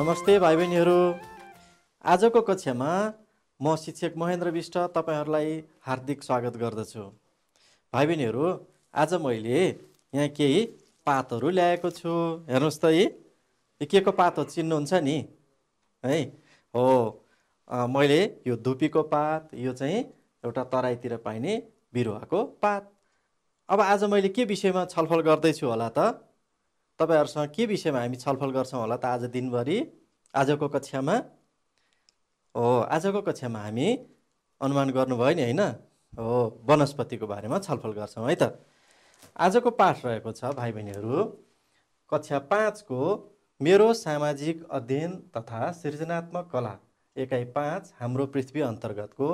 नमस्ते भाइ बहिनीहरू। आजको कक्षामा म शिक्षक महेन्द्र विष्ट तपाईहरुलाई हार्दिक स्वागत गर्दछु। भाइ बहिनीहरू, आज मैले यहाँ केही पातहरू ल्याएको छु। हेर्नुस् त यी के को पात हो चिन्नुहुन्छ नि है? हो, मैले यो धुपीको पात, यो चाहिँ एउटा तराईतिर पाइने बिरुवाको पात। अब आज मैले के विषयमा छलफल गर्दैछु होला त? तपाईहरुसँग के विषयमा हामी छलफल गर्छौं होला त आज दिनभरि आजको कक्षामा? आजको कक्षामा हामी अनुमान गर्नुभयो नि हैन? वनस्पतिको बारेमा छलफल गर्छौं है त। आजको पाठ रहेको छ भाइ बहिनीहरू कक्षा 5 को मेरो सामाजिक अध्ययन तथा सृजनात्मक कला एकाइ 5 हाम्रो पृथ्वी अन्तर्गतको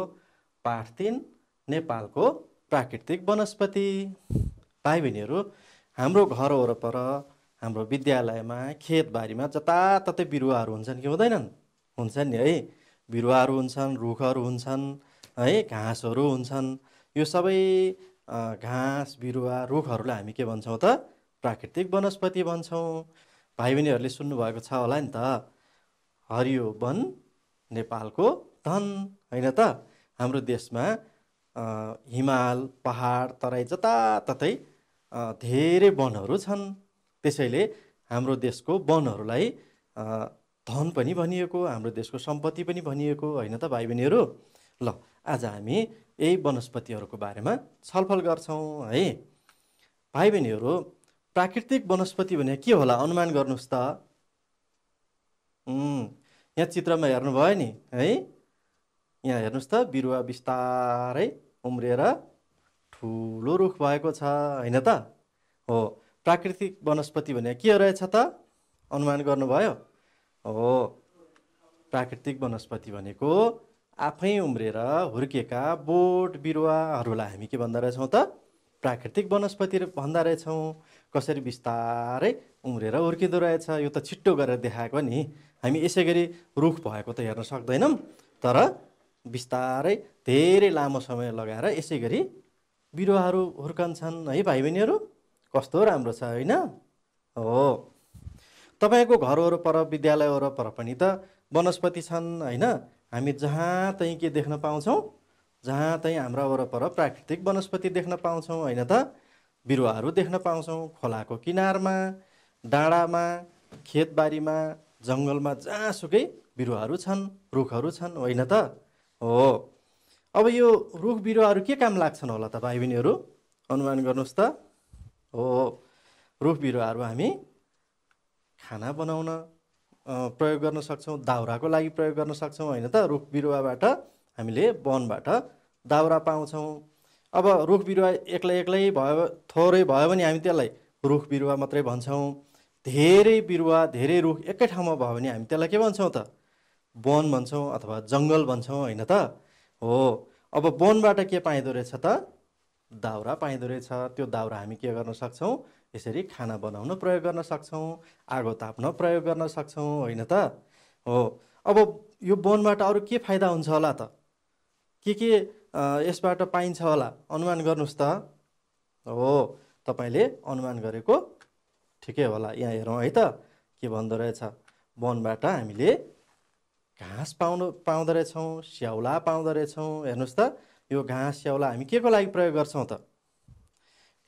पाठ 3 नेपालको प्राकृतिक वनस्पति। भाइ बहिनीहरू, हाम्रो घर वरपर, हाम्रो विद्यालयमा, खेतबारीमा जताततै बिरुवाहरू हुन्छन् कि हुँदैनन्? हुन्छन् नि है। बिरुवाहरू हुन्छन्, रुखहरू हुन्छन् है, घाँसहरू हुन्छन्। यो सबै घाँस, बिरुवा, रुखहरूलाई हामी के भन्छौँ त? प्राकृतिक वनस्पति भन्छौँ। भाइ बहिनीहरूले सुन्नुभएको छ होला नि त, हरियो वन नेपालको धन, हैन त? हाम्रो देशमा हिमाल, पहाड, तराई जताततै धेरै वनहरू छन्। त्यसैले हाम्रो देशको वनहरूलाई धन पनि भनिएको, हाम्रो देशको सम्पत्ति पनि भनिएको, हैन त भाइ बहिनीहरू? ल, आज हामी यही वनस्पतिहरूको बारेमा छलफल गर्छौं है। भाइ बहिनीहरू, प्राकृतिक वनस्पति भने के होला अनुमान गर्नुस् त? यहाँ चित्रमा हेर्नुभयो नि है? यहाँ हेर्नुस् त, बिरुवा बिस्तारै उम्रिएर ठुलो रुख भएको छ, हैन त? हो, प्राकृतिक वनस्पति भने के रहेछ त? अनुमान गर्नुभयो? हो, प्राकृतिक वनस्पति भनेको आफै उम्रेर हुर्केका बोट बिरुवाहरूलाई हामी के भन्दा रहेछौँ त? प्राकृतिक वनस्पति भन्दा रहेछौँ। कसरी बिस्तारै उम्रेर हुर्किँदो रहेछ, यो त छिट्टो गरेर देखाएको नि। हामी यसै गरी रुख भएको त हेर्न सक्दैनौँ, तर बिस्तारै धेरै लामो समय लगाएर यसै गरी बिरुवाहरू हुर्कन्छन् है भाइ बहिनीहरू। कस्तो राम्रो छ हैन? हो, तपाईको घर वरपर, विद्यालय वरपर पनि त वनस्पति छन् हैन? हामी जहाँ तहीँ के देख्न पाउँछौँ? जहाँ तहीँ हाम्रा वरपर प्राकृतिक वनस्पति देख्न पाउँछौँ, हैन त? बिरुवाहरू देख्न पाउँछौँ। खोलाको किनारमा, डाँडामा, खेतबारीमा, जङ्गलमा, जहाँसुकै बिरुवाहरू छन्, रुखहरू छन्, होइन त? हो, अब यो रुख बिरुवाहरू के काम लाग्छन् होला त भाइ बहिनीहरू? अनुमान गर्नुहोस् त। हो, रुख बिरुवाहरू हामी खाना बनाउन प्रयोग गर्न सक्छौँ, दाउराको लागि प्रयोग गर्न सक्छौँ, होइन त? रुख बिरुवाबाट हामीले वनबाट दाउरा पाउँछौँ। अब रुख बिरुवा एक्लै भयो, थोरै भयो भने हामी त्यसलाई रुख बिरुवा मात्रै भन्छौँ। धेरै बिरुवा, धेरै रुख एकै ठाउँमा भयो भने हामी त्यसलाई के भन्छौँ त? वन भन्छौँ अथवा जङ्गल भन्छौँ, होइन त? हो, अब वनबाट के पाइँदो रहेछ त? दाउरा पाइँदो रहेछ। त्यो दाउरा हामी के गर्न सक्छौँ? यसरी खाना बनाउन प्रयोग गर्न सक्छौँ, आगो ताप्न प्रयोग गर्न सक्छौँ, होइन त? हो, अब यो वनबाट अरू के फाइदा हुन्छ होला त? के यसबाट पाइन्छ होला अनुमान गर्नुहोस् त। हो, तपाईँले अनुमान गरेको ठिकै होला। यहाँ हेरौँ है त, के भन्दो रहेछ? वनबाट हामीले घाँस पाउँदो रहेछौँ, स्याउला पाउँदो रहेछौँ। हेर्नुहोस् त, यो घाँस स्याउला हामी के को लागि प्रयोग गर्छौँ त?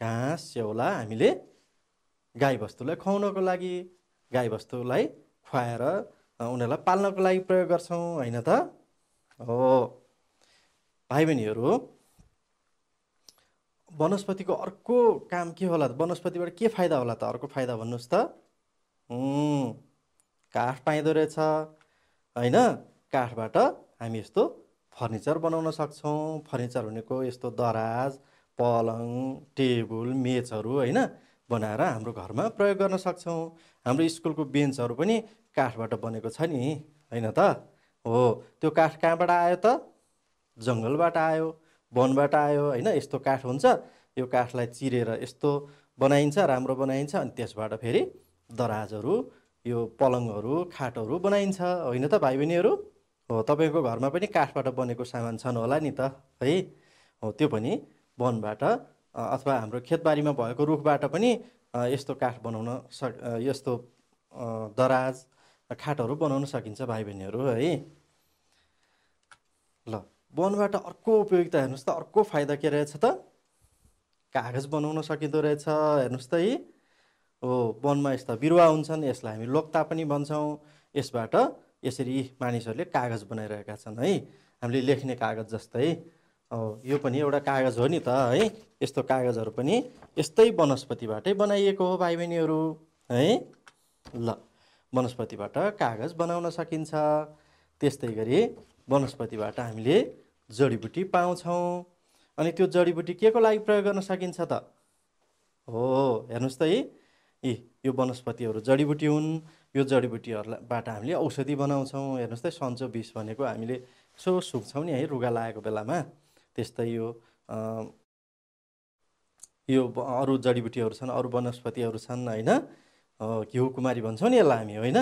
घाँस स्याउला हामीले गाईबस्तुलाई खुवाउनको लागि, गाईबस्तुलाई खुवाएर उनीहरूलाई पाल्नको लागि प्रयोग गर्छौँ, होइन त? हो, भाइ बहिनीहरू, वनस्पतिको अर्को काम के होला त? वनस्पतिबाट के फाइदा होला त? अर्को फाइदा भन्नुहोस् त। काठ पाइँदो रहेछ, होइन? काठबाट हामी यस्तो फर्निचर बनाउन सक्छौँ। फर्निचर भनेको यस्तो दराज, पलङ, टेबुल, मेचहरू, होइन, बनाएर हाम्रो घरमा प्रयोग गर्न सक्छौँ। हाम्रो स्कुलको बेन्चहरू पनि काठबाट बनेको छ नि, होइन त? हो, त्यो काठ कहाँबाट आयो त? जङ्गलबाट आयो, वनबाट आयो, होइन? यस्तो काठ हुन्छ, यो काठलाई चिरेर यस्तो बनाइन्छ, राम्रो बनाइन्छ, अनि त्यसबाट फेरि दराजहरू, यो पलङहरू, खाटहरू बनाइन्छ, होइन त भाइ बहिनीहरू? हो, तपाईँको घरमा पनि काठबाट बनेको सामान छन् होला नि त है? हो, त्यो पनि वनबाट अथवा हाम्रो खेतबारीमा भएको रुखबाट पनि यस्तो काठ बनाउन यस्तो दराज, खाटहरू बनाउन सकिन्छ भाइ बहिनीहरू है। ल वनबाट अर्को उपयोगिता हेर्नुहोस् त, अर्को फाइदा के रहेछ त, कागज बनाउन सकिँदो रहेछ। हेर्नुहोस् त है, वनमा यस्ता बिरुवा हुन्छन्, यसलाई हामी लोक्ता पनि भन्छौँ। यसबाट यसरी मानिसहरूले कागज बनाइरहेका छन् है, हामीले लेख्ने कागज जस्तै। यो पनि एउटा कागज हो नि त है। यस्तो कागजहरू पनि यस्तै वनस्पतिबाटै बनाइएको हो भाइ बहिनीहरू है। ल वनस्पतिबाट कागज बनाउन सकिन्छ। त्यस्तै गरी वनस्पतिबाट हामीले जडीबुटी पाउँछौँ। अनि त्यो जडीबुटी के को लागि प्रयोग गर्न सकिन्छ त, हो हेर्नुहोस् त है, यो वनस्पतिहरू जडीबुटी हुन्। यो जडीबुटीहरूबाट हामीले औषधि बनाउँछौँ। हेर्नुहोस् त, सन्चो विष भनेको हामीले यसो सुक्छौँ नि है रुगा लागेको बेलामा। त्यस्तै यो अरू जडीबुटीहरू छन्, अरू वनस्पतिहरू छन् होइन। घिउ कुमारी भन्छौँ नि यसलाई हामी होइन।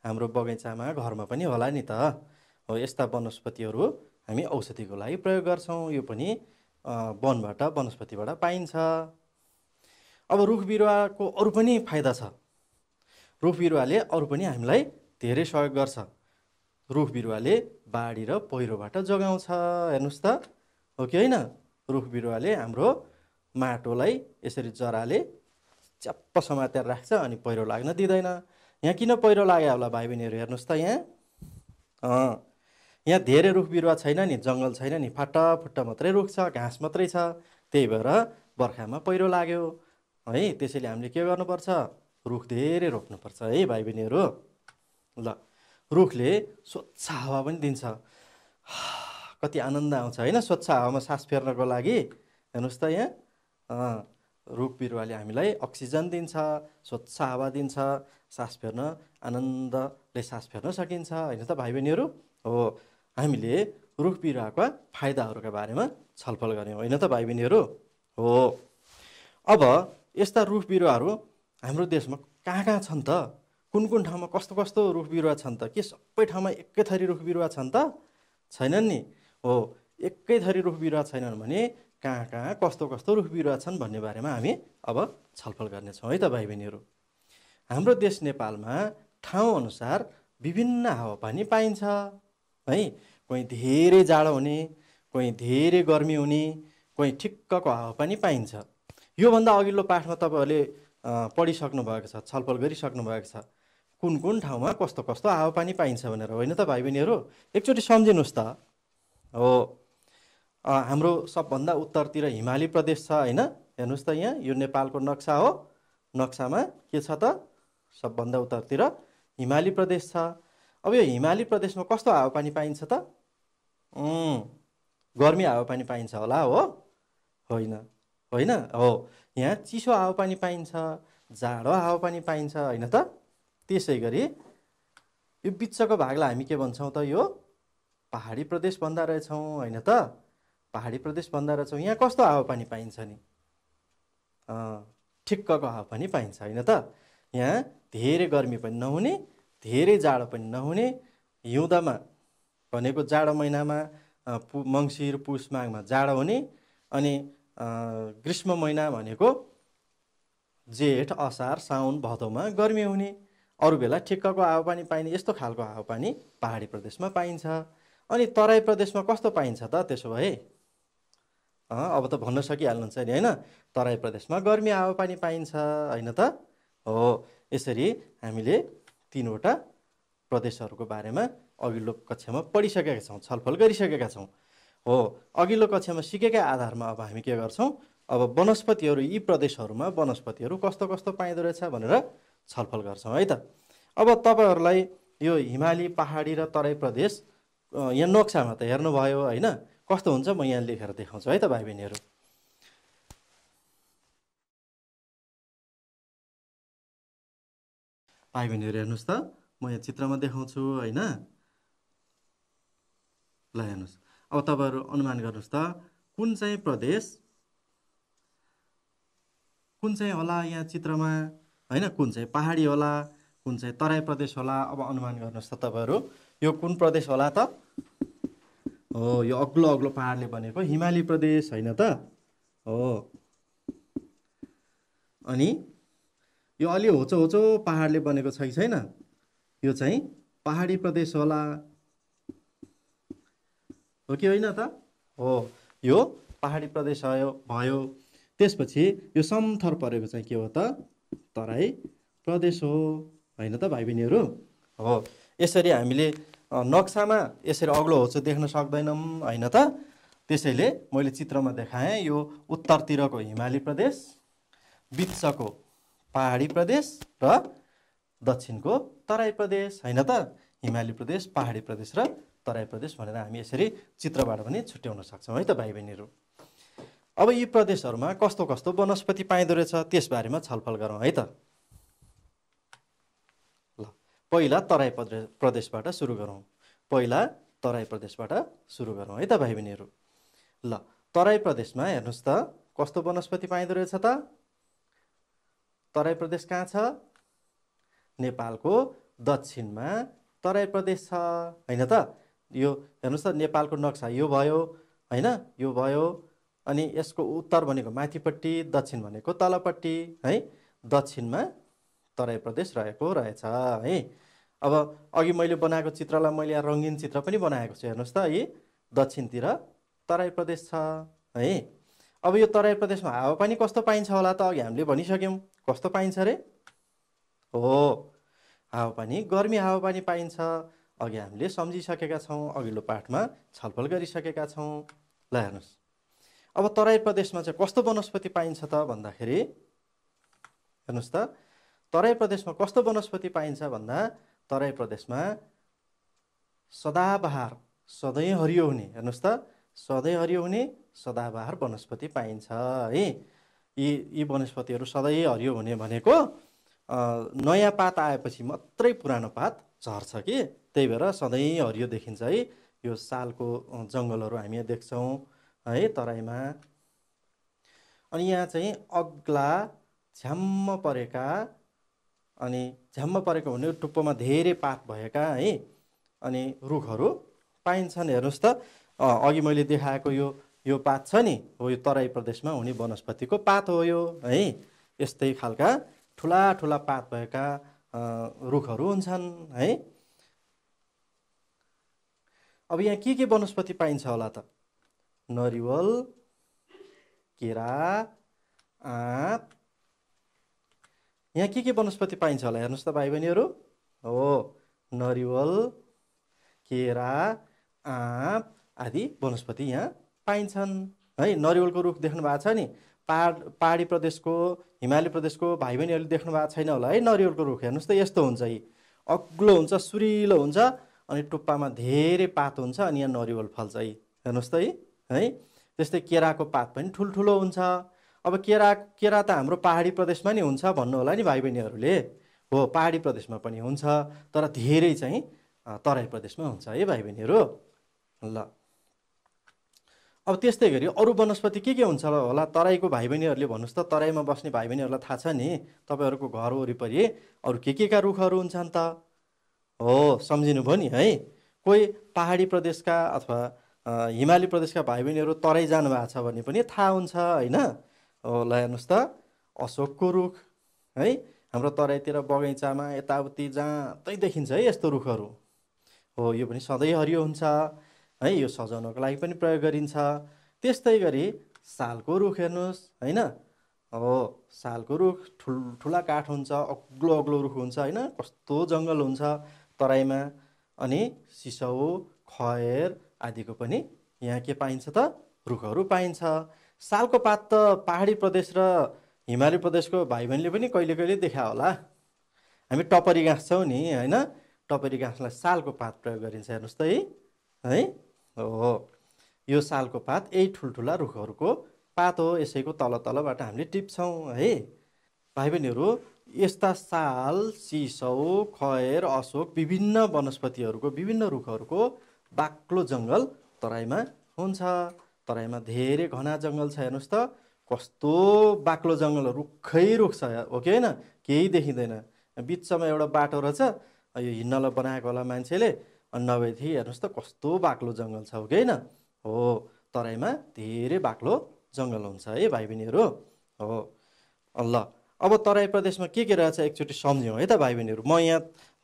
हाम्रो बगैँचामा घरमा पनि होला नि त। हो यस्ता वनस्पतिहरू हामी औषधिको लागि प्रयोग गर्छौँ। यो पनि वनबाट वनस्पतिबाट पाइन्छ। अब रुख बिरुवाको अरू पनि फाइदा छ। रुख बिरुवाले अरू पनि हामीलाई धेरै सहयोग गर्छ। रुख बिरुवाले बाढी र पहिरोबाट जोगाउँछ। हेर्नुहोस् त, हो कि होइन। रुख बिरुवाले हाम्रो माटोलाई यसरी जराले च्याप्प समातेर राख्छ अनि पहिरो लाग्न दिँदैन। यहाँ किन पहिरो लाग्यो होला भाइ बहिनीहरू, हेर्नुहोस् त यहाँ धेरै रुख बिरुवा छैन नि, जङ्गल छैन नि, फाटाफुट्टा मात्रै रुख छ, घाँस मात्रै छ। त्यही भएर बर्खामा पहिरो लाग्यो है। त्यसैले हामीले के गर्नुपर्छ, रुख धेरै रोप्नुपर्छ है भाइ बहिनीहरू। ल रुखले स्वच्छ हावा पनि दिन्छ। कति आनन्द आउँछ होइन स्वच्छ हावामा सास फेर्नको लागि। हेर्नुहोस् त यहाँ रुख बिरुवाले हामीलाई अक्सिजन दिन्छ, स्वच्छ हावा दिन्छ, सास फेर्न आनन्दले सास फेर्न सकिन्छ होइन त भाइ बहिनीहरू। हो हामीले रुख बिरुवाका फाइदाहरूका बारेमा छलफल गऱ्यौँ होइन त भाइ बहिनीहरू। हो अब यस्ता रुख बिरुवाहरू हाम्रो देशमा कहाँ कहाँ छन् त, कुन कुन ठाउँमा कस्तो कस्तो रुख बिरुवा छन् त, के सबै ठाउँमा एकै थरी रुख बिरुवा छन् त, छैनन् नि। हो एकै थरी रुख बिरुवा छैनन् भने कहाँ कहाँ कस्तो कस्तो रुख बिरुवा छन् भन्ने बारेमा हामी अब छलफल गर्नेछौँ है त भाइ बहिनीहरू। हाम्रो देश नेपालमा ठाउँअनुसार विभिन्न हावापानी पाइन्छ है। कोही धेरै जाडो हुने, कोही धेरै गर्मी हुने, कोही ठिक्कको हावापानी पाइन्छ। योभन्दा अघिल्लो पाठमा तपाईँहरूले पढिसक्नु भएको छ, छलफल गरिसक्नु भएको छ, कुन कुन ठाउँमा कस्तो कस्तो हावापानी पाइन्छ भनेर, होइन त भाइ बहिनीहरू। एकचोटि सम्झिनुहोस् त। हो हाम्रो सबभन्दा उत्तरतिर हिमाली प्रदेश छ होइन। हेर्नुहोस् त यहाँ यो नेपालको नक्सा हो। नक्सामा के छ त, सबभन्दा उत्तरतिर हिमाली प्रदेश छ। अब यो हिमाली प्रदेशमा कस्तो हावापानी पाइन्छ त, गर्मी हावापानी पाइन्छ होला हो, होइन होइन। हो यहाँ चिसो हावापानी पाइन्छ, जाडो हावापानी पाइन्छ होइन त। त्यसै गरी यो बिचको भागलाई हामी के भन्छौँ त, यो पहाडी प्रदेश भन्दा रहेछौँ होइन त। पहाडी प्रदेश भन्दा रहेछौँ। यहाँ कस्तो हावापानी पाइन्छ नि, ठिक्कको हावापानी पाइन्छ होइन त। यहाँ धेरै गर्मी पनि नहुने, धेरै जाडो पनि नहुने। हिउँदमा भनेको जाडो महिनामा मङ्सिर पुस माघमा जाडो हुने, अनि ग्रीष्म महिना भनेको जेठ असार साउन भदौमा गर्मी हुने। अरू बेला ठिक्कको हावापानी पाइने, यस्तो खालको हावापानी पहाडी प्रदेशमा पाइन्छ। अनि तराई प्रदेशमा कस्तो पाइन्छ त त्यसो भए, अब त भन्न सकिहाल्नुहुन्छ नि होइन। तराई प्रदेशमा गर्मी हावापानी पाइन्छ होइन त। हो यसरी हामीले तीनवटा प्रदेशहरूको बारेमा अघिल्लो कक्षामा पढिसकेका छौँ, छलफल गरिसकेका छौँ। हो अघिल्लो कक्षामा सिकेका आधारमा अब हामी के गर्छौँ, अब वनस्पतिहरू, यी प्रदेशहरूमा वनस्पतिहरू कस्तो कस्तो पाइँदो रहेछ भनेर छलफल गर्छौँ है त। अब तपाईँहरूलाई यो हिमाली, पहाडी र तराई प्रदेश यहाँ नक्सामा त हेर्नुभयो होइन, कस्तो हुन्छ म यहाँ लेखेर देखाउँछु है त भाइ बहिनीहरू। भाइ बहिनीहरू हेर्नुहोस् त, म यहाँ चित्रमा देखाउँछु होइन। ल हेर्नुहोस्, अब तपाईँहरू अनुमान गर्नुहोस् त, कुन चाहिँ प्रदेश, कुन चाहिँ होला यहाँ चित्रमा होइन, कुन चाहिँ पहाडी होला, कुन चाहिँ तराई प्रदेश होला। अब अनुमान गर्नुहोस् त तपाईँहरू, यो कुन प्रदेश होला त, हो यो अग्लो अग्लो पहाडले बनेको हिमाली प्रदेश होइन त। हो अनि यो अलि होचो होचो पहाडले बनेको छैन, यो चाहिँ पहाडी प्रदेश होला, हो कि होइन त? हो, यो पहाडी प्रदेश भयो। त्यसपछि यो समथर परेको चाहिँ के हो त? तराई प्रदेश हो, होइन त भाइ बहिनीहरू? हो, यसरी हामीले नक्सामा यसरी अग्लो होचो देख्न सक्दैनौँ, होइन त? त्यसैले मैले चित्रमा देखाएँ यो उत्तरतिरको हिमाली प्रदेश, बिचको पहाडी प्रदेश र दक्षिणको तराई प्रदेश, होइन त? हिमाली प्रदेश, पहाडी प्रदेश र तराई प्रदेश भनेर हामी यसरी चित्रबाट पनि छुट्याउन सक्छौँ, है त भाइ बहिनीहरू? अब यी प्रदेशहरूमा कस्तो कस्तो वनस्पति पाइँदो रहेछ त्यसबारेमा छलफल गरौँ, है त? ल, पहिला तराई प्रदेशबाट सुरु गरौँ। है त भाइ बहिनीहरू? ल, तराई प्रदेशमा हेर्नुहोस् त कस्तो वनस्पति पाइँदो रहेछ त? तराई प्रदेश कहाँ छ? नेपालको दक्षिणमा तराई प्रदेश छ, होइन त? यो हेर्नुहोस् त, नेपालको नक्सा यो भयो, होइन? यो भयो, अनि यसको उत्तर भनेको माथिपट्टि, दक्षिण भनेको तलपट्टि, है? दक्षिणमा तराई प्रदेश रहेको रहेछ, है? अब अघि मैले बनाएको चित्रलाई मैले यहाँ रङ्गीन चित्र पनि बनाएको छु, हेर्नुहोस् त, यी दक्षिणतिर तराई प्रदेश छ, है? अब यो तराई प्रदेशमा हावापानी कस्तो पाइन्छ होला त? अघि हामीले भनिसक्यौँ, कस्तो पाइन्छ रे? हो, हावापानी गर्मी हावापानी पाइन्छ, अघि हामीले सम्झिसकेका छौँ, अघिल्लो पाठमा छलफल गरिसकेका छौँ। ल हेर्नुहोस्, अब तराई प्रदेशमा चाहिँ कस्तो वनस्पति पाइन्छ त भन्दाखेरि, हेर्नुहोस् त, तराई प्रदेशमा कस्तो वनस्पति पाइन्छ भन्दा तराई प्रदेशमा सदाबहार, सधैँ हरियो हुने, हेर्नुहोस् त, सधैँ हरियो हुने सदाबहार वनस्पति पाइन्छ, है? यी वनस्पतिहरू सधैँ हरियो हुने भनेको नयाँ पात आएपछि मात्रै पुरानो पात झर्छ कि, त्यही भएर सधैँ हरियो देखिन्छ, है? यो सालको जङ्गलहरू हामी देख्छौँ, है, तराईमा। अनि यहाँ चाहिँ अग्ला झ्याम्म परेका, अनि झ्याम्म परेको हुने टुप्पोमा धेरै पात भएका, है, अनि रुखहरू पाइन्छन्। हेर्नुहोस् त, अघि मैले देखाएको यो पात छ नि, हो यो तराई प्रदेशमा हुने वनस्पतिको पात हो यो, है? यस्तै खालका ठुला ठुला पात भएका रुखहरू हुन्छन्, है? अब यहाँ के वनस्पति पाइन्छ होला त? नरिवल, केरा, आँप, यहाँ के वनस्पति पाइन्छ होला? हेर्नुहोस् त भाइ बहिनीहरू, हो, नरिवल, केरा, आँप आदि वनस्पति यहाँ पाइन्छन्, है? नरिवलको रुख देख्नु भएको छ नि? पहाडी प्रदेशको, हिमाली प्रदेशको भाइ बहिनीहरूले देख्नु भएको छैन होला, है? नरिवलको रुख हेर्नुहोस् त, यस्तो हुन्छ, यी अग्लो हुन्छ, सुरिलो हुन्छ, अनि टुप्पामा धेरै पात हुन्छ, अनि यहाँ नरिवल फल्छ, यी हेर्नुहोस् त, यी, है? त्यस्तै केराको पात पनि ठुल्ठुलो हुन्छ। अब केरा त हाम्रो पहाडी प्रदेशमा नि हुन्छ भन्नु होला नि भाइ बहिनीहरूले, हो, पहाडी प्रदेशमा पनि हुन्छ, तर धेरै चाहिँ तराई प्रदेशमा हुन्छ, है भाइ बहिनीहरू? ल, अब त्यस्तै गरी अरू वनस्पति के हुन्छ होला तराईको भाइ बहिनीहरूले? भन्नुहोस् त, तराईमा बस्ने भाइ बहिनीहरूलाई थाहा छ नि, तपाईँहरूको घर वरिपरि अरू के का रुखहरू हुन्छन् त? हो, सम्झिनुभयो नि, है? कोही पहाडी प्रदेशका अथवा हिमाली प्रदेशका भाइ बहिनीहरू तराई जानु भएको छ भने पनि थाहा हुन्छ, होइन? हो, ल हेर्नुहोस् त, अशोकको रुख, है? हाम्रो तराईतिर बगैँचामा यताउति जहाँ देखिन्छ, है, यस्तो रुखहरू। हो, यो पनि सधैँ हरियो हुन्छ, है? यो सजाउनको लागि पनि प्रयोग गरिन्छ। त्यस्तै गरी सालको रुख हेर्नुहोस्, होइन? हो, सालको रुख ठुल्ठुला काठ हुन्छ, अग्लो अग्लो रुख हुन्छ, होइन? कस्तो जङ्गल हुन्छ तराईमा। अनि सिसौ, खयर आदिको पनि यहाँ के पाइन्छ त? रुखहरू पाइन्छ। सालको पात त पहाडी प्रदेश र हिमाली प्रदेशको भाइ बहिनीले पनि कहिले कहिले देखा होला। हामी टपरी घाँस छौँ नि, होइन? टपरी घाँसलाई सालको पात प्रयोग गरिन्छ, हेर्नुहोस् त, है? हो, यो सालको पात यही ठुल्ठुला रुखहरूको पात हो, यसैको तल तलबाट हामीले टिप्छौँ, है? भाइ बहिनीहरू, यस्ता साल, सिसौ, खयर, अशोक विभिन्न वनस्पतिहरूको, विभिन्न रुखहरूको बाक्लो जङ्गल तराईमा हुन्छ। तराईमा धेरै घना जङ्गल छ, हेर्नुहोस् त, कस्तो बाक्लो जङ्गल, रुखै रुख छ, हो कि होइन? केही देखिँदैन, बिचमा एउटा बाटो रहेछ, यो हिँड्नलाई बनाएको होला मान्छेले, अनि नभएदेखि हेर्नुहोस् त कस्तो बाक्लो जङ्गल छ, हो कि होइन? हो, तराईमा धेरै बाक्लो जङ्गल हुन्छ, है भाइ बहिनीहरू? हो, ल, अब तराई प्रदेशमा के रहेछ एकचोटि सम्झ्यौँ है त भाइ बहिनीहरू। म यहाँ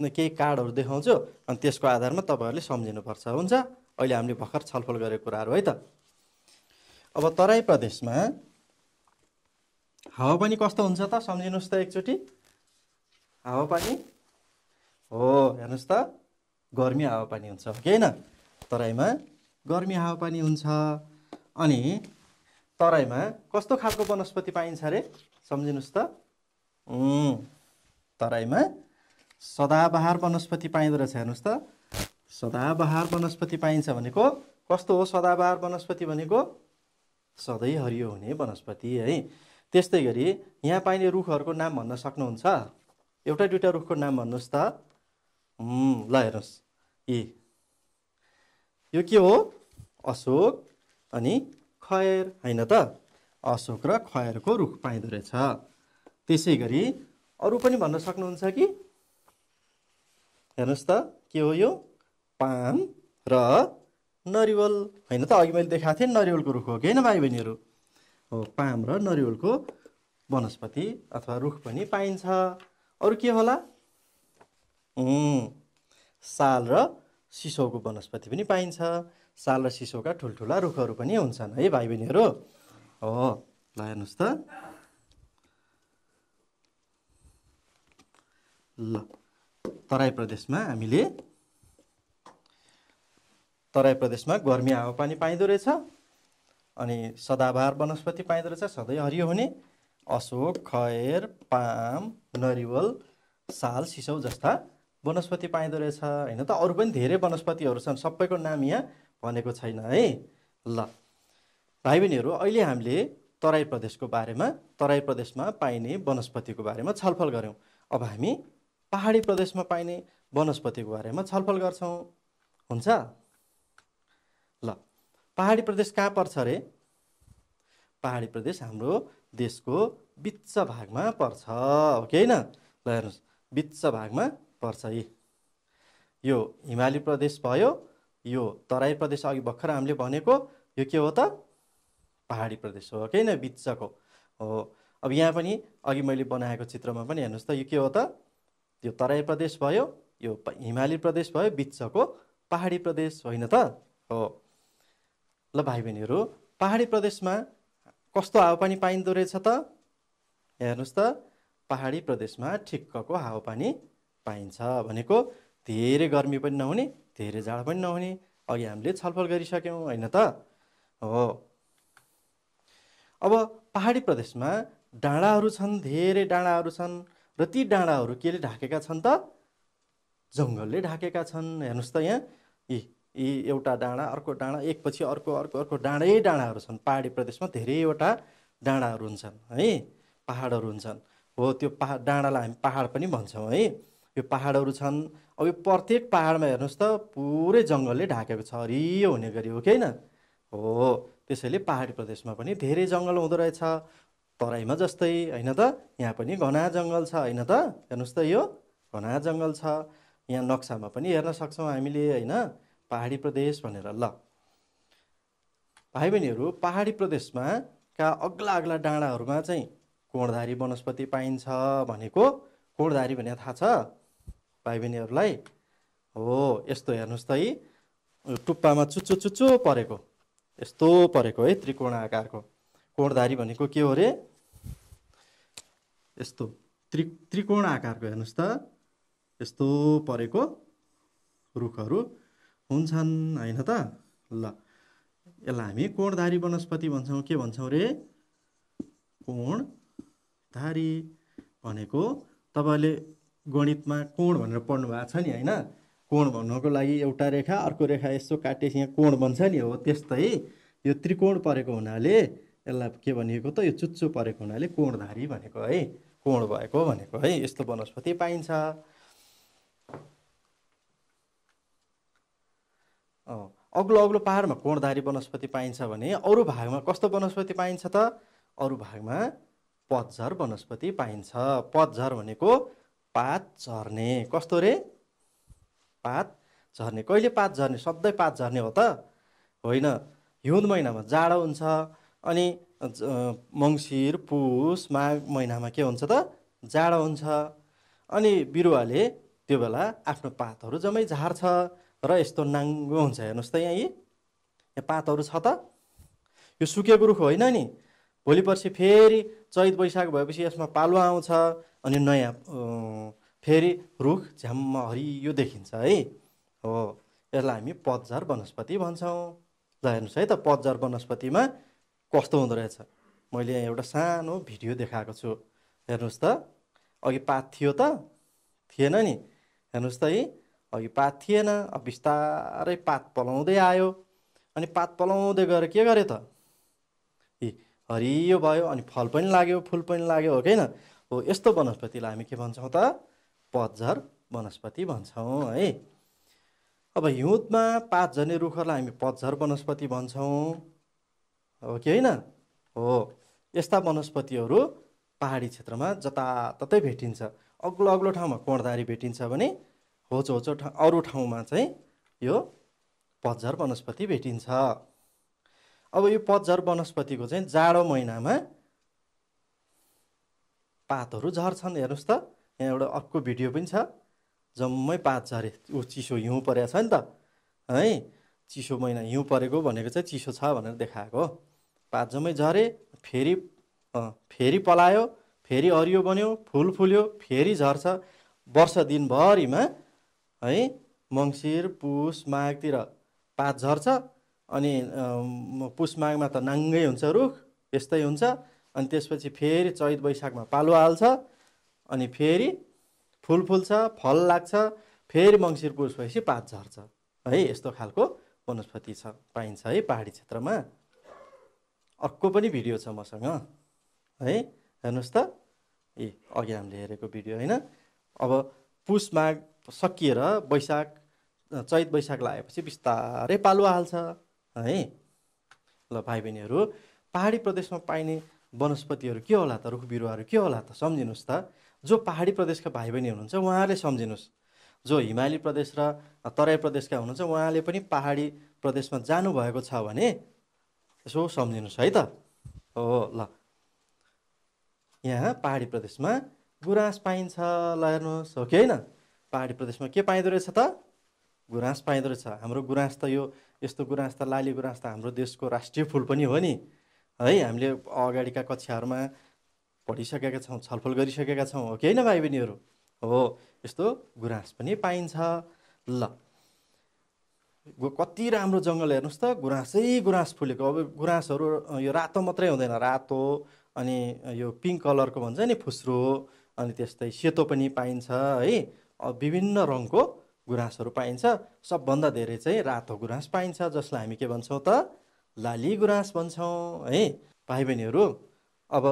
केही कार्डहरू देखाउँछु अनि त्यसको आधारमा तपाईँहरूले सम्झिनुपर्छ। हुन्छ, अहिले हामीले भर्खर छलफल गरेको कुराहरू है त। अब तराई प्रदेशमा हावापानी कस्तो हुन्छ त सम्झिनुहोस् त एकचोटि। हावापानी हो, हेर्नुहोस् त, गर्मी हावापानी हुन्छ कि होइन। तराईमा गर्मी हावापानी हुन्छ। अनि तराईमा कस्तो खालको वनस्पति पाइन्छ अरे सम्झिनुहोस् त। तराईमा सदाबहार वनस्पति पाइँदो रहेछ। हेर्नुहोस् त, सदाबहार वनस्पति पाइन्छ भनेको कस्तो हो? सदाबहार वनस्पति भनेको सधैँ हरियो हुने वनस्पति है। त्यस्तै गरी यहाँ पाइने रुखहरूको नाम भन्न सक्नुहुन्छ? एउटा दुईवटा रुखको नाम भन्नुहोस् त। ल हेर्नुहोस्, यो के हो? अशोक अनि खयर होइन त। अशोक र खयरको रुख पाइँदो रहेछ। त्यसै गरी अरू पनि भन्न सक्नुहुन्छ कि? हेर्नुहोस् त, के हो यो? पाम र नरिवल होइन त। अघि मैले देखाएको थिएँ नरिवलको रुख हो कि होइन भाइ बहिनीहरू? हो, पाम र नरिवलको वनस्पति अथवा रुख पनि पाइन्छ। अरू के होला? साल र सिसौको वनस्पति पनि पाइन्छ। साल र सिसौका ठुल्ठुला रुखहरू पनि हुन्छन् है भाइ बहिनीहरू। हो, ल हेर्नुहोस् त। ल तराई प्रदेशमा गर्मी हावापानी पाइँदो रहेछ। अनि सदाबहार वनस्पति पाइँदो रहेछ, सधैँ हरियो हुने। अशोक, खयर, पाम, नरिवल, साल, सिसौ जस्ता वनस्पति पाइँदो रहेछ होइन त। अरू पनि धेरै वनस्पतिहरू छन्, सबैको नाम यहाँ भनेको छैन है। ल भाइ बहिनीहरू, अहिले हामीले तराई प्रदेशमा पाइने वनस्पतिको बारेमा छलफल गऱ्यौँ। अब हामी पहाडी प्रदेशमा पाइने वनस्पतिको बारेमा छलफल गर्छौँ। हुन्छ? ल पहाडी प्रदेश कहाँ पर्छ अरे? पहाडी प्रदेश हाम्रो देशको बिच्च भागमा पर्छ हो कि होइन? ल हेर्नुहोस्, बिच्च भागमा पर्छ। यो हिमाली प्रदेश भयो, यो तराई प्रदेश अघि भर्खर हामीले भनेको यो के हो त? पहाडी प्रदेश हो कि होइन? बिच्चको हो। अब यहाँ पनि अघि मैले बनाएको चित्रमा पनि हेर्नुहोस् त, यो के हो त? यो तराई प्रदेश भयो, यो हिमाली प्रदेश भयो, बिच्चको पहाडी प्रदेश होइन त? हो। ल भाइ बहिनीहरू, पहाडी प्रदेशमा कस्तो हावापानी पाइँदो रहेछ त? हेर्नुहोस् त, पहाडी प्रदेशमा ठिक्कको हावापानी पाइन्छ। भनेको धेरै गर्मी पनि नहुने, धेरै जाडो पनि नहुने। अघि हामीले छलफल गरिसक्यौँ होइन त? हो। अब पहाडी प्रदेशमा डाँडाहरू छन्, धेरै डाँडाहरू छन्। र ती डाँडाहरू केले ढाकेका छन् त? जङ्गलले ढाकेका छन्। हेर्नुहोस् त, यहाँ यी एउटा डाँडा, अर्को डाँडा, एकपछि अर्को अर्को अर्को डाँडै डाँडाहरू छन्। पहाडी प्रदेशमा धेरैवटा डाँडाहरू हुन्छन् है, पहाडहरू हुन्छन्। हो, त्यो डाँडालाई हामी पहाड पनि भन्छौँ है। यो पहाडहरू छन्। अब यो प्रत्येक पहाडमा हेर्नुहोस् त, पुरै जङ्गलले ढाकेको छ, हरियो हुने गरी हो कि होइन? हो, त्यसैले पहाडी प्रदेशमा पनि धेरै जङ्गल हुँदो रहेछ, तराईमा जस्तै होइन त? यहाँ पनि घना जङ्गल छ होइन त? हेर्नुहोस् त, यो घना जङ्गल छ। यहाँ नक्सामा पनि हेर्न सक्छौँ हामीले होइन, पहाडी प्रदेश भनेर। ल भाइ बहिनीहरू, पहाडी प्रदेशमा का अग्ला अग्ला डाँडाहरूमा चाहिँ कोणधारी वनस्पति पाइन्छ भनेको। कोणधारी भने थाहा छ भाइ बहिनीहरूलाई? हो, यस्तो हेर्नुहोस् त, टुप्पामा चुच्चो चुच्चो परेको, यस्तो परेको है, त्रिकोण आकारको। कोणधारी भनेको के हो रे? यस्तो त्रिकोण आकारको हेर्नुहोस् त, यस्तो परेको रुखहरू हुन्छन् होइन त? ल यसलाई हामी कोणधारी वनस्पति भन्छौँ। के भन्छौँ रे? कोणधारी भनेको तपाईँले गणितमा कोण भनेर पढ्नु भएको छ नि होइन? कोण भन्नुको लागि एउटा रेखा अर्को रेखा यसो काटेपछि यहाँ कोण बन्छ नि। हो, त्यस्तै यो त्रिकोण परेको हुनाले यसलाई के भनिएको त? यो चुच्चो परेको हुनाले कोणधारी भनेको है, कोण भएको भनेको है। यस्तो वनस्पति पाइन्छ। अग्लो अग्लो पहाडमा कोणधारी वनस्पति पाइन्छ भने अरू भागमा कस्तो वनस्पति पाइन्छ त? अरू भागमा पतझर वनस्पति पाइन्छ। पतझर भनेको पात झर्ने। कस्तो रे? पात झर्ने। कहिले पात झर्ने? सधैँ पात झर्ने हो त होइन। हिउँ महिनामा जाडो हुन्छ अनि मङ्सिर पुस माघ महिनामा के हुन्छ त जाडो हुन्छ अनि बिरुवाले त्यो बेला आफ्नो पातहरू जम्मै झार्छ र यस्तो नाङ्गो हुन्छ। हेर्नुहोस् त यहाँ पातहरू छ त, यो सुकेको रुख होइन नि। भोलि पर्सि फेरि चैत वैशाख भएपछि यसमा पालुवा आउँछ अनि नयाँ फेरि रुख झ्याम्म हरियो देखिन्छ है। हो, यसलाई हामी पतझर वनस्पति भन्छौँ। ल हेर्नुहोस् है त पतझर वनस्पतिमा कस्तो हुँदो रहेछ। मैले यहाँ एउटा सानो भिडियो देखाएको छु, हेर्नुहोस् त। अघि पात थियो त थिएन नि, हेर्नुहोस् त है, अघि पात थिएन, अब बिस्तारै पात पलाउँदै आयो अनि पात पलाउँदै गएर के गर्यो त हरियो भयो अनि फल पनि लाग्यो फुल पनि लाग्यो, हो कि होइन? हो, यस्तो वनस्पतिलाई हामी के भन्छौँ त पतझर वनस्पति भन्छौँ है। अब हिउँदमा पात झर्ने रुखहरूलाई हामी पतझर वनस्पति भन्छौँ, हो कि होइन? हो, यस्ता वनस्पतिहरू पहाडी क्षेत्रमा जताततै भेटिन्छ। अग्लो अग्लो ठाउँमा कोणधारी भेटिन्छ भने होचो होचो अरू ठाउँमा चाहिँ यो पतझर वनस्पति भेटिन्छ। अब यो पतझर वनस्पतिको चाहिँ जाडो महिनामा पातहरू झर्छन्। हेर्नुहोस् त यहाँ एउटा अर्को भिडियो पनि छ, जम्मै पात झरे। चिसो हिउँ परेको छ नि त है, चिसो महिना हिउँ परेको भनेको चाहिँ चिसो छ भनेर देखाएको। पात जम्मै झरे, फेरि पलायो, फेरि हरियो बन्यो, फुल फुल्यो, फेरि झर्छ। वर्ष दिनभरिमा है मङ्सिर पुस माघतिर पात झर्छ अनि पुस माघमा त नाङ्गै हुन्छ रुख, यस्तै हुन्छ। अनि त्यसपछि फेरि चैत वैशाखमा पालुवा हाल्छ अनि फेरि फुल फुल्छ, फल लाग्छ, फेरि मङ्सिर पुस भएपछि पात झर्छ है। यस्तो खालको वनस्पति छ, पाइन्छ है पहाडी क्षेत्रमा। अर्को पनि भिडियो छ मसँग है, हेर्नुहोस् त। अघि हामीले हेरेको भिडियो होइन। अब पुस माघ सकिएर वैशाख चैत वैशाख लागेपछि बिस्तारै पालुवा हाल्छ है। ल भाइ बहिनीहरू, पहाडी प्रदेशमा पाइने वनस्पतिहरू के होला त, रुख बिरुवाहरू के होला त, सम्झिनुहोस् त। जो पहाडी प्रदेशका भाइ बहिनी हुनुहुन्छ उहाँहरूले सम्झिनुहोस्। जो हिमाली प्रदेश र तराई प्रदेशका हुनुहुन्छ उहाँले पनि पहाडी प्रदेशमा जानुभएको छ भने यसो सम्झिनुहोस् है त। हो, ल यहाँ पहाडी प्रदेशमा गुराँस पाइन्छ। ल हेर्नुहोस्, हो कि होइन? पहाडी प्रदेशमा के पाइँदो रहेछ त? गुराँस पाइँदो रहेछ। हाम्रो गुराँस त यस्तो गुराँस त लाली गुराँस त हाम्रो देशको राष्ट्रिय फुल पनि हो नि है। हामीले अगाडिका कक्षाहरूमा पढिसकेका छौँ, छलफल गरिसकेका छौँ, हो कि होइन भाइ बहिनीहरू? हो, यस्तो गुराँस पनि पाइन्छ। ल कति राम्रो जङ्गल हेर्नुहोस् त, गुराँसै गुराँस फुलेको। अब गुराँसहरू यो रातो मात्रै हुँदैन, रातो अनि यो पिङ्क कलरको भन्छ नि फुस्रो, अनि त्यस्तै सेतो पनि पाइन्छ है। विभिन्न रङको गुराँसहरू पाइन्छ। सबभन्दा धेरै चाहिँ रातो गुराँस पाइन्छ, जसलाई हामी के भन्छौँ त लाली गुराँस भन्छौँ है। भाइ बहिनीहरू, अब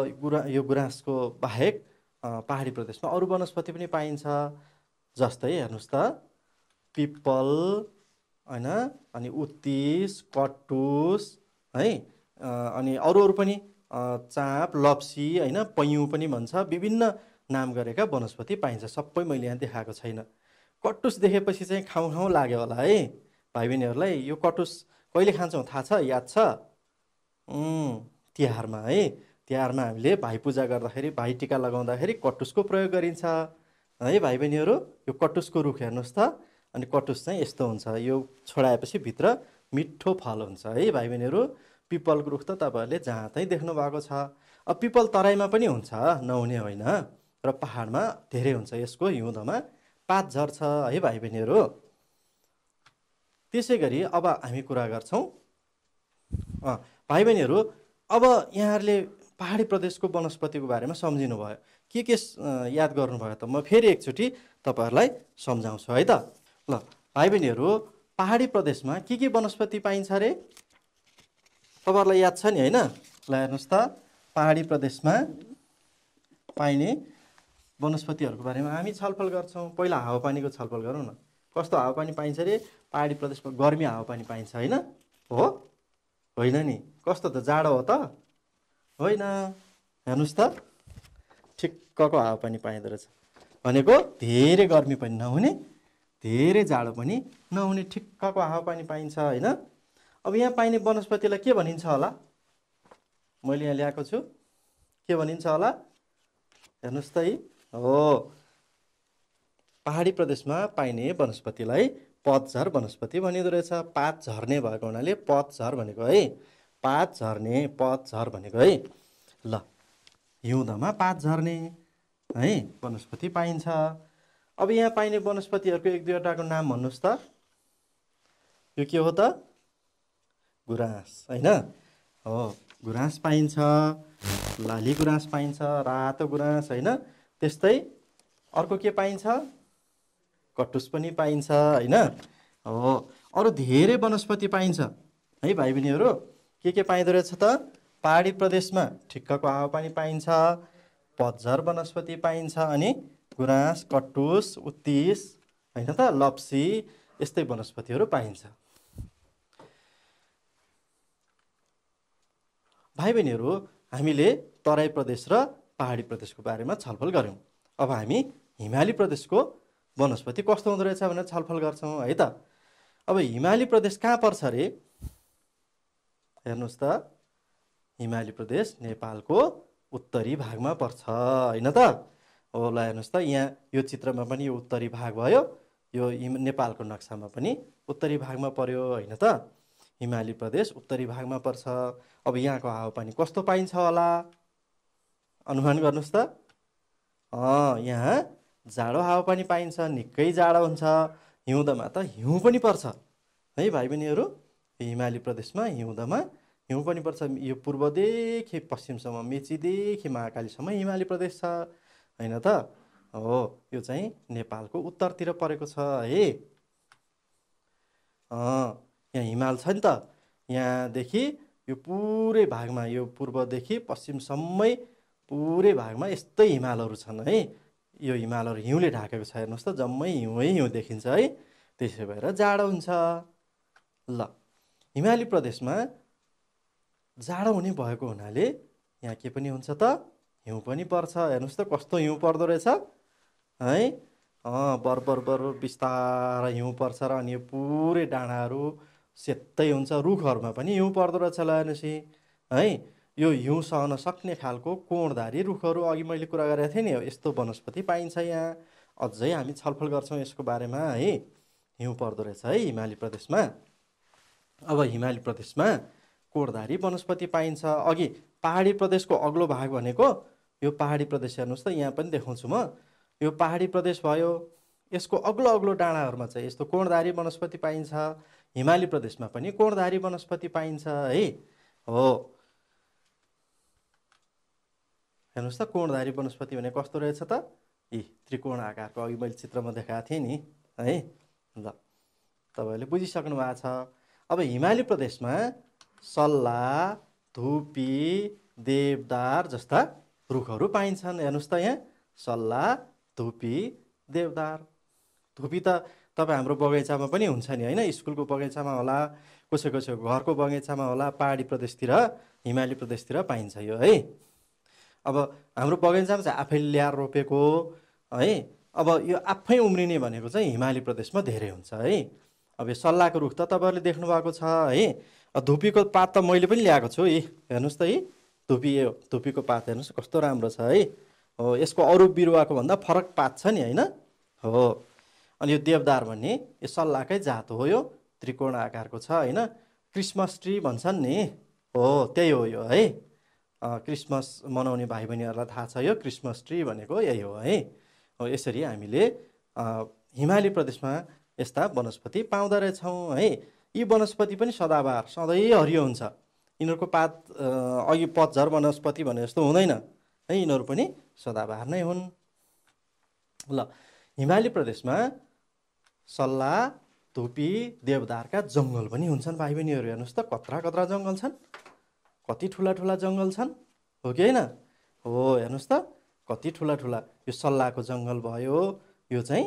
यो गुराँसको बाहेक पहाडी प्रदेशमा अरू वनस्पति पनि पाइन्छ, जस्तै हेर्नुहोस् त पिपल होइन, अनि उत्तिस, कटुस है, अनि अरू पनि चाँप, लप्सी होइन, पैँयु पनि भन्छ। विभिन्न नाम गरेका वनस्पति पाइन्छ। सबै मैले यहाँ देखाएको छैन। कटुस देखेपछि चाहिँ खाउँ खाउँ लाग्यो होला है भाइ बहिनीहरूलाई। यो कटुस कहिले खान्छौँ थाहा छ, याद छ? तिहारमा है। तिहारमा हामीले भाइ पूजा गर्दाखेरि, भाइ टिका लगाउँदाखेरि कटुसको प्रयोग गरिन्छ है भाइ बहिनीहरू। यो कटुसको रुख हेर्नुहोस् त। अनि कटुस चाहिँ यस्तो हुन्छ, यो छोडाएपछि भित्र मिठो फल हुन्छ है भाइ बहिनीहरू। पिपलको रुख त तपाईँहरूले जहाँ चाहिँ देख्नु भएको छ। अब पिपल तराईमा पनि हुन्छ, नहुने होइन, र पहाडमा धेरै हुन्छ। यसको हिउँदमा पात झर्छ है भाइ बहिनीहरू। त्यसै गरी अब हामी कुरा गर्छौँ भाइ बहिनीहरू। अब यहाँहरूले पहाडी प्रदेशको वनस्पतिको बारेमा सम्झिनु भयो, के याद गर्नुभयो त? म फेरि एकचोटि तपाईँहरूलाई सम्झाउँछु है त। ल भाइ बहिनीहरू, पहाडी प्रदेशमा के वनस्पति पाइन्छ अरे तपाईँहरूलाई याद छ नि होइन? ल हेर्नुहोस् त, पहाडी प्रदेशमा पाइने वनस्पतिहरूको बारेमा हामी छलफल गर्छौँ। पहिला हावापानीको छलफल गरौँ न। कस्तो हावापानी पाइन्छ अरे पहाडी प्रदेशमा? गर्मी हावापानी पाइन्छ होइन? हो होइन नि? कस्तो त, जाडो हो त? होइन, हेर्नुहोस् त ठिक्कको हावापानी पाइँदो रहेछ। भनेको धेरै गर्मी पनि नहुने, धेरै जाडो पनि नहुने, ठिक्कको हावापानी पाइन्छ होइन? अब यहाँ पाइने वनस्पतिलाई के भनिन्छ होला? मैले यहाँ ल्याएको छु के भनिन्छ होला हेर्नुस् त है हो पहाडी प्रदेशमा पाइने वनस्पतिलाई पतझर वनस्पति भनिँदो रहेछ। पात झर्ने भएको हुनाले पतझर भनेको है पात झर्ने पतझर भनेको है। ल हिउँदमा पात झर्ने है वनस्पति पाइन्छ। अब यहाँ पाइने वनस्पतिहरूको एक दुईवटाको नाम भन्नुहोस् त। यो के हो त गुराँस हैन हो गुराँस पाइन्छ लाली गुराँस पाइन्छ रातो गुराँस हैन। त्यस्तै अर्को के पाइन्छ कटुस पनि पाइन्छ हैन हो। अरू धेरै वनस्पति पाइन्छ है भाइ बहिनीहरू। के पाइँदो रहेछ त पहाडी प्रदेशमा ठिक्कको हावापानी पाइन्छ पतझर वनस्पति पाइन्छ अनि गुराँस कटुस उत्तिस हैन त लप्सी यस्तै वनस्पतिहरू पाइन्छ। भाइ बहिनीहरू हामीले तराई प्रदेश र पहाडी प्रदेशको बारेमा छलफल गऱ्यौँ। अब हामी हिमाली प्रदेशको वनस्पति कस्तो हुँदो रहेछ भनेर छलफल गर्छौँ है त। अब हिमाली प्रदेश कहाँ पर्छ अरे हेर्नुहोस् त हिमाली प्रदेश नेपालको उत्तरी भागमा पर्छ हैन त हो। ल हेर्नुहोस् त यहाँ यो चित्रमा पनि यो उत्तरी भाग भयो यो नेपालको नक्सामा पनि उत्तरी भागमा पर्यो हैन त। हिमाली प्रदेश उत्तरी भागमा पर्छ। अब यहाँको हावापानी कस्तो पाइन्छ होला अनुमान गर्नुहोस् त। यहाँ जाडो हावापानी पाइन्छ निकै जाडो हुन्छ। हिउँदमा त हिउँ पनि पर्छ है भाइ बहिनीहरू। हिमाली प्रदेशमा हिउँदमा हिउँ पनि पर्छ। यो पूर्वदेखि पश्चिमसम्म मेचीदेखि महाकालीसम्म हिमाली प्रदेश छ हैन त हो। यो चाहिँ नेपालको उत्तरतिर परेको छ है। यहाँ हिमाल छ नि त यहाँदेखि यो पुरै भागमा यो पूर्वदेखि पश्चिमसम्मै पुरै भागमा यस्तै हिमालहरू छन् है। यो हिमालहरू हिउँले ढाकेको छ हेर्नुहोस् त जम्मै हिउँ देखिन्छ है। त्यसै भएर जाडो हुन्छ। ल हिमाली प्रदेशमा जाडो हुने भएको हुनाले यहाँ के पनि हुन्छ त हिउँ पनि पर्छ। हेर्नुहोस् त कस्तो हिउँ पर्दो रहेछ है। बर बिस्तारै हिउँ पर्छ र अनि यो पुरै डाँडाहरू सेतै हुन्छ। रुखहरूमा पनि हिउँ पर्दो रहेछ ल हेर्नुहोस् है। यो हिउँ सहन सक्ने खालको कोणधारी रुखहरू अघि मैले कुरा गरेको थिएँ नि यस्तो वनस्पति पाइन्छ यहाँ। अझै हामी छलफल गर्छौँ यसको बारेमा है। हिउँ पर्दो रहेछ है हिमाली प्रदेशमा। अब हिमाली प्रदेशमा कोणधारी वनस्पति पाइन्छ। अघि पहाडी प्रदेशको अग्लो भाग भनेको यो पहाडी प्रदेश हेर्नुहोस् त यहाँ पनि देखाउँछु म। यो पहाडी प्रदेश भयो यसको अग्लो अग्लो डाँडाहरूमा चाहिँ यस्तो कोणधारी वनस्पति पाइन्छ। हिमाली प्रदेशमा पनि कोणधारी वनस्पति पाइन्छ है हो। हेर्नुहोस् त कोणधारी वनस्पति भने कस्तो रहेछ त त्रिकोण आकारको अघि मैले चित्रमा देखाएको थिएँ नि है। ल तपाईँहरूले बुझिसक्नु भएको छ। अब हिमाली प्रदेशमा सल्ला धुपी देवदार जस्ता रुखहरू पाइन्छन्। हेर्नुहोस् त यहाँ सल्ला धुपी देवदार। धुपी त तपाईँ हाम्रो बगैँचामा पनि हुन्छ नि होइन। स्कुलको बगैँचामा होला कसैको घरको बगैँचामा होला। पहाडी प्रदेशतिर हिमाली प्रदेशतिर पाइन्छ यो है। अब हाम्रो बगैँचामा चाहिँ आफैले ल्याएर रोपेको है। अब यो आफै उम्रिने भनेको चाहिँ हिमाली प्रदेशमा धेरै हुन्छ है। अब यो सल्लाहको रुख त तपाईँहरूले देख्नु भएको छ है। धुपीको पात त मैले पनि ल्याएको छु हेर्नुहोस् त धुपीको पात हेर्नुहोस् कस्तो राम्रो छ है हो। यसको अरू बिरुवाको भन्दा फरक पात छ नि होइन हो। अनि यो देवदार भन्ने यो सल्लाहकै जात हो। यो त्रिकोण आकारको छ होइन। क्रिसमस ट्री भन्छन् नि हो त्यही हो यो है। क्रिसमस मनाउने भाइ बहिनीहरूलाई थाहा छ यो क्रिसमस ट्री भनेको यही हो है। यसरी हामीले हिमाली प्रदेशमा यस्ता वनस्पति पाउँदो रहेछौँ है। यी वनस्पति पनि सदाबहार सधैँ हरियो हुन्छ। यिनीहरूको पात अघि पतझर वनस्पति भने जस्तो हुँदैन है। यिनीहरू पनि सदाबहार नै हुन्। ल हिमाली प्रदेशमा सल्ला धुपी देवदारका जङ्गल पनि हुन्छन् भाइ बहिनीहरू। हेर्नुहोस् त कत्रा जङ्गल छन् कति ठुला जङ्गल छन् हो कि होइन हो। हेर्नुहोस् त कति ठुला यो सल्लाहको जङ्गल भयो। यो चाहिँ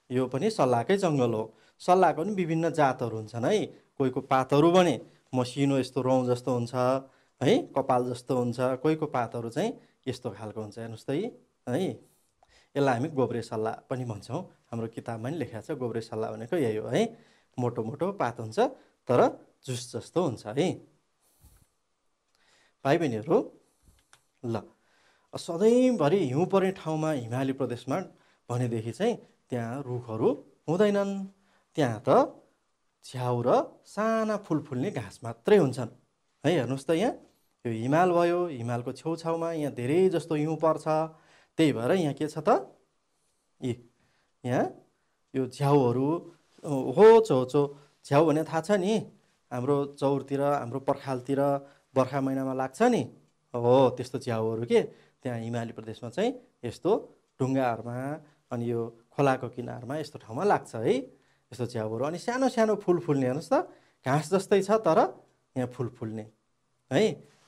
यो पनि सल्लाहकै जङ्गल हो। सल्लाहको पनि विभिन्न जातहरू हुन्छन् है। कोहीको पातहरू भने मसिनो यस्तो रौँ जस्तो हुन्छ है कपाल जस्तो हुन्छ। कोहीको पातहरू चाहिँ यस्तो खालको हुन्छ हेर्नुहोस् त है। यसलाई हामी गोब्रे सल्लाह पनि भन्छौँ। हाम्रो किताबमा पनि लेखेको छ गोब्रे सल्लाह भनेको यही हो है। मोटो पात हुन्छ तर जुस जस्तो हुन्छ है। भाइ बहिनीहरू, ल सधैँभरि हिउँ पर्ने ठाउँमा हिमाली प्रदेशमा भनेदेखि चाहिँ त्यहाँ रुखहरू हुँदैनन्। त्यहाँ त छ्याउ र साना फुल फुल्ने घाँस मात्रै हुन्छन् है। हेर्नुहोस् त यहाँ यो हिमाल भयो, हिमालको छेउछाउमा यहाँ धेरै जस्तो हिउँ पर्छ। त्यही भएर यहाँ के छ त, यहाँ यो झ्याउहरू होचो झ्याउ भने थाहा छ नि, हाम्रो चौरतिर हाम्रो पर्खालतिर बर्खा महिनामा लाग्छ नि, हो त्यस्तो झ्याउहरू के त्यहाँ हिमाली प्रदेशमा चाहिँ यस्तो ढुङ्गाहरूमा अनि यो खोलाको किनारमा यस्तो ठाउँमा लाग्छ है यस्तो झ्याउहरू। अनि सानो सानो फुल फुल्ने, हेर्नुहोस् त घाँस जस्तै छ तर यहाँ फुल फुल्ने है।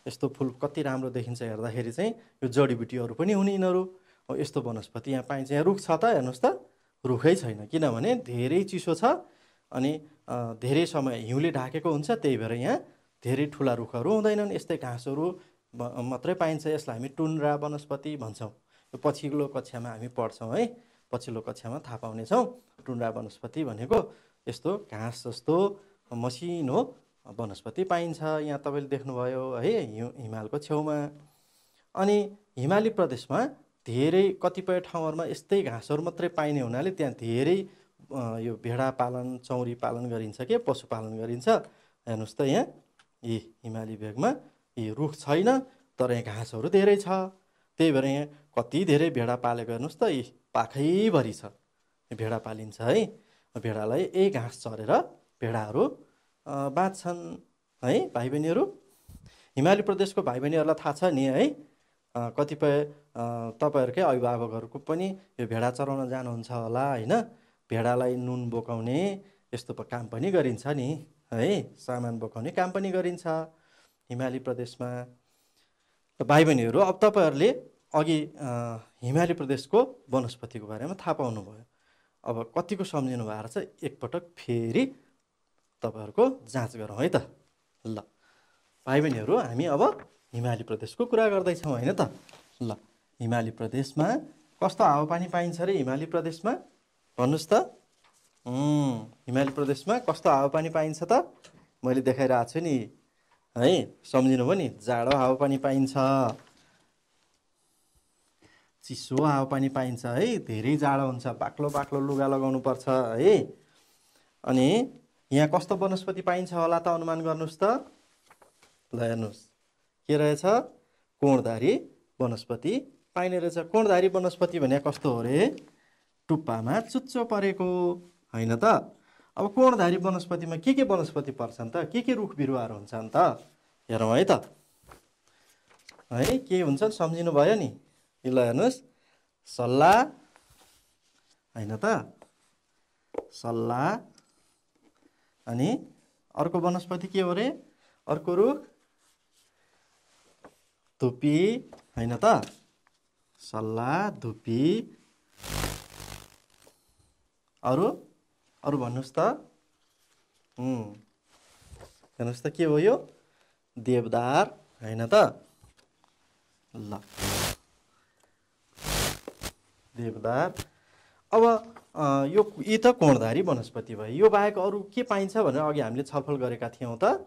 यस्तो फुल कति राम्रो देखिन्छ हेर्दाखेरि चाहिँ। यो जडीबुटीहरू पनि हुने यिनीहरू। यस्तो वनस्पति यहाँ पाइन्छ। यहाँ रुख छ त, हेर्नुहोस् त रुखै छैन, किनभने धेरै चिसो छ अनि धेरै समय हिउँले ढाकेको हुन्छ। त्यही भएर यहाँ धेरै ठुला रुखहरू हुँदैनन्, यस्तै घाँसहरू मात्रै पाइन्छ। यसलाई हामी टुन्ड्रा वनस्पति भन्छौँ। यो पछिल्लो कक्षामा हामी पढ्छौँ है, पछिल्लो कक्षामा थाहा पाउनेछौँ। टुन्ड्रा वनस्पति भनेको यस्तो घाँस जस्तो मसिनो वनस्पति पाइन्छ। यहाँ तपाईँले देख्नुभयो है हिमालको छेउमा। अनि हिमाली प्रदेशमा धेरै कतिपय ठाउँहरूमा यस्तै घाँसहरू मात्रै पाइने हुनाले त्यहाँ धेरै यो भेडा पालन, चौरी पालन गरिन्छ के पशुपालन गरिन्छ। हेर्नुहोस् त यहाँ यी हिमाली भेगमा यी रुख छैन तर यहाँ घाँसहरू धेरै छ। त्यही भएर यहाँ कति धेरै भेडा पालेको हेर्नुहोस् त, यी पाखैभरि छ भेडा पालिन्छ है। भेडालाई यही घाँस चरेर भेडाहरू बाँच्छन् है भाइ बहिनीहरू। हिमाली प्रदेशको भाइ बहिनीहरूलाई थाहा छ नि है, कतिपय तपाईँहरूकै अभिभावकहरूको पनि यो भेडा चराउन जानुहुन्छ होला होइन। भेडालाई नुन बोकाउने यस्तो काम पनि गरिन्छ नि है, सामान बोकाउने काम पनि गरिन्छ हिमाली प्रदेशमा। भाइ बहिनीहरू, अब तपाईँहरूले अघि हिमाली प्रदेशको वनस्पतिको बारेमा थाहा पाउनुभयो। अब कतिको सम्झिनु भएर चाहिँ एकपटक फेरि तपाईँहरूको जाँच गरौँ है त। ल भाइ बहिनीहरू, हामी अब हिमाली प्रदेशको कुरा गर्दैछौँ होइन त। ल हिमाली प्रदेशमा कस्तो हावापानी पाइन्छ अरे हिमाली प्रदेशमा भन्नुहोस् त। हिमाली प्रदेशमा कस्तो हावापानी पाइन्छ त, मैले देखाइरहेको छु नि है, सम्झिनु भयो नि। जाडो हावापानी पाइन्छ, चिसो हावापानी पाइन्छ है, धेरै जाडो हुन्छ, बाक्लो बाक्लो लुगा लगाउनु पर्छ है। अनि यहाँ कस्तो वनस्पति पाइन्छ होला त, अनुमान गर्नुहोस् त। ल हेर्नुहोस् के रहेछ, कोणधारी वनस्पति पाइने रहेछ। कोणधारी वनस्पति भने कस्तो हो रे, टुप्पामा चुच्चो परेको होइन त। अब कोणधारी वनस्पतिमा के वनस्पति पर्छन् त, के रुख बिरुवाहरू हुन्छन् त, हेरौँ है त है। के हुन्छन् सम्झिनु भयो नि। ल हेर्नुहोस्, सल्ला होइन त, सल्ला। अनि अर्को वनस्पति के हो रे, अर्को रुख धुपी होइन त, सल्ला धुपी। अरू अरू भन्नुहोस् त। हेर्नुहोस् त के हो यो, देवदार होइन त। ल देवदार। अब यो यी त कोणधारी वनस्पति भयो। यो बाहेक अरू के पाइन्छ भनेर अघि हामीले छलफल गरेका थियौँ त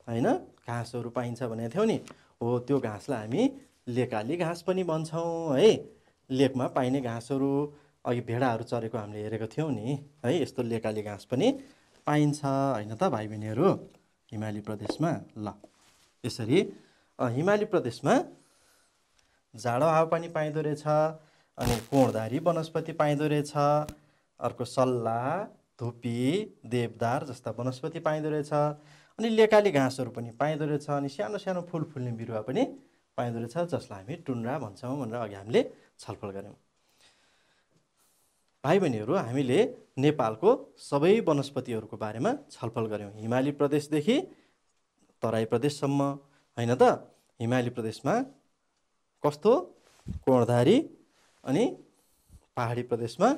होइन, घाँसहरू पाइन्छ भनेको थियौँ नि। हो त्यो घाँसलाई हामी लेकाली घाँस पनि भन्छौँ है। लेकमा पाइने घाँसहरू अघि भेडाहरू चरेको हामीले हेरेको थियौँ नि है, यस्तो लेकाली घाँस पनि पाइन्छ होइन त भाइ बहिनीहरू हिमाली प्रदेशमा। ल यसरी हिमाली प्रदेशमा जाडो हावापानी पाइँदो रहेछ। अनि कोणधारी वनस्पति पाइँदो रहेछ। अर्को सल्ला धुपी देवदार जस्ता वनस्पति पाइँदो रहेछ। अनि लेकाली घाँसहरू पनि पाइँदो रहेछ। अनि सानो सानो फुल फुल्ने बिरुवा पनि पाइँदो रहेछ, जसलाई हामी टुन्ड्रा भन्छौँ भनेर अघि हामीले छलफल गऱ्यौँ। भाइ बहिनीहरू, हामीले नेपालको सबै वनस्पतिहरूको बारेमा छलफल गऱ्यौँ, हिमाली प्रदेशदेखि तराई प्रदेशसम्म होइन त। हिमाली प्रदेशमा कस्तो कोणधारी, अनि पहाडी प्रदेशमा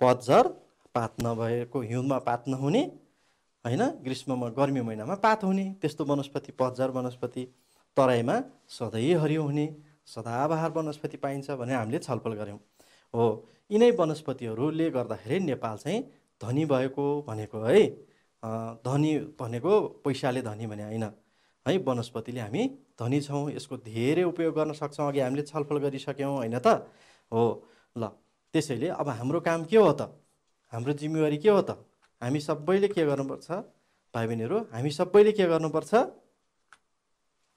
पतझर, पात नभएको, हिउँमा पात नहुने होइन, ग्रीष्ममा गर्मी महिनामा पात हुने त्यस्तो वनस्पति पतझर वनस्पति। तराईमा सधैँ हरियो हुने सदाबहार वनस्पति पाइन्छ भनेर हामीले छलफल गऱ्यौँ। हो यिनै वनस्पतिहरूले गर्दाखेरि नेपाल चाहिँ धनी भएको भनेको है। धनी भनेको पैसाले धनी भने होइन, है वनस्पतिले हामी धनी छौँ, यसको धेरै उपयोग गर्न सक्छौँ। अघि हामीले छलफल गरिसक्यौँ होइन त हो। ल त्यसैले अब हाम्रो काम के हो त, हाम्रो जिम्मेवारी के हो त, हामी सबैले के गर्नुपर्छ भाइ बहिनीहरू, हामी सबैले के गर्नुपर्छ,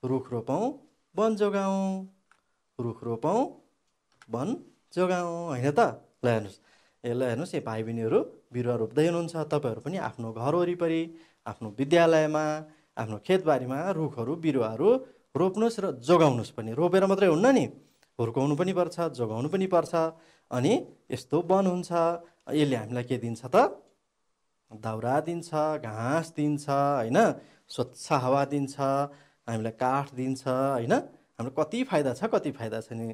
रुख रोपौँ वन जोगाउँ, रुख रोपौँ वन जोगाउँ होइन त। ल हेर्नुहोस्, ल हेर्नुहोस् यो भाइ बहिनीहरू बिरुवा रोप्दै हुनुहुन्छ, तपाईँहरू पनि आफ्नो घर वरिपरि, आफ्नो विद्यालयमा, आफ्नो खेतबारीमा रुखहरू बिरुवाहरू रोप्नुहोस् र जोगाउनुहोस् पनि। रोपेर मात्रै हुन्न नि, हुर्काउनु पनि पर्छ, जोगाउनु पनि पर्छ। अनि यस्तो वन हुन्छ, यसले हामीलाई के दिन्छ त, दाउरा दिन्छ, घाँस दिन्छ होइन, स्वच्छ हावा दिन्छ, हामीलाई काठ दिन्छ होइन। हाम्रो कति फाइदा छ, कति फाइदा छ नि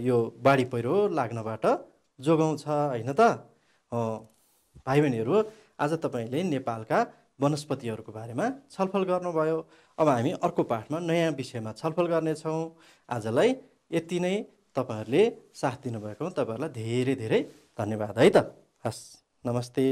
यो बाढी पहिरो लाग्नबाट जोगाउँछ होइन त। भाइ बहिनीहरू, आज तपाईँले नेपालका वनस्पतिहरूको बारेमा छलफल गर्नुभयो। अब हामी अर्को पाठमा नयाँ विषयमा छलफल गर्नेछौँ। आजलाई यति नै। तपाईँहरूले साथ दिनुभएकोमा तपाईँहरूलाई धेरै धेरै धन्यवाद है त। हस्, नमस्ते।